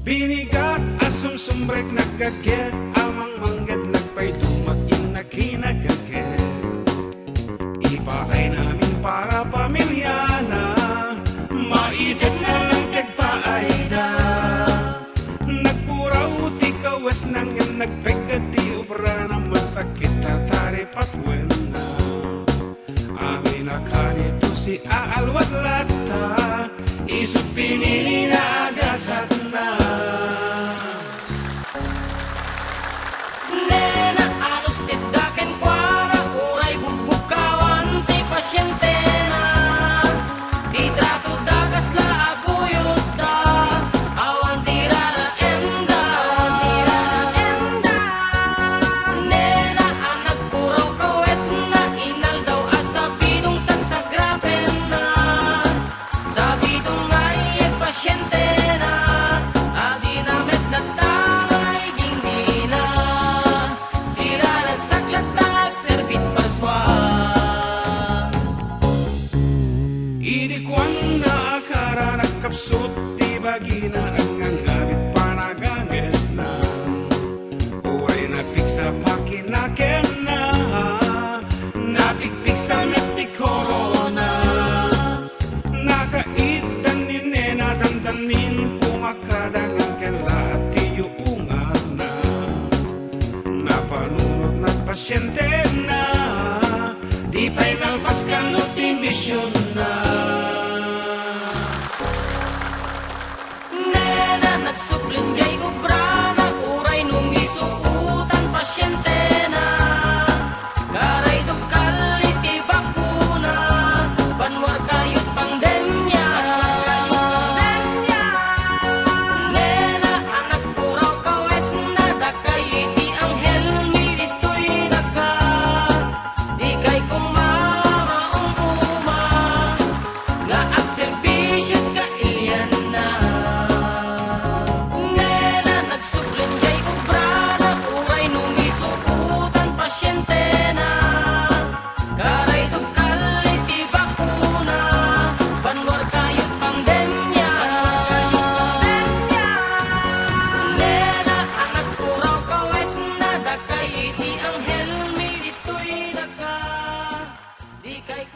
Binigat asum sumbrek nagkaget, amang manggad nagpay dumating na kinagaget. Ipakay namin para pamilya na maitit na lang kagpaayda. Nagpuraw ti kawas nang yan nagpegati obra na masakit tatari patwen na. Amin nakanito si aalwat lata, isut pinili na agasat na. Nena anos tidaken kwara uray bubukawan ti pasyente na. Di trato dagas la aguyod da, awan tirara enda. Nena anak puraw kawes na, inal daw asa bidong sansagrapen na. Sa bidong ay pasyente na, adi na met na tagay gindi na. Sira nagsaklat nagserbit paswa. Idi kwan na akara nakapsut ti bagina ang ngangabit panaganges na. Uray napiksa pakinakem na, napikpik sa ti corona. Nakaitan ni nena dandanin pumakadagang kala at tiyuungan na. Napanunod na pasyente na, di pa'y nalpas ka no timbisyon na. Nena nagsupling jay obra na, uray nung isuutan pasyente na. Garay dukal iti bakuna, banwar kayot pandemya. Nena anak puraw kawes na, dakay iti anghel mi dito'y naka. Di kay kumamaong uma, nga ang servisyo't kailyan na. Nena nagsupling jay obra na, uray nung isuutan pasyente na. Garay dukal iti bakuna, banwar kayot pandemya. Nena anak puraw kawes na, dakay iti anghel mi dito'y naka. Di kay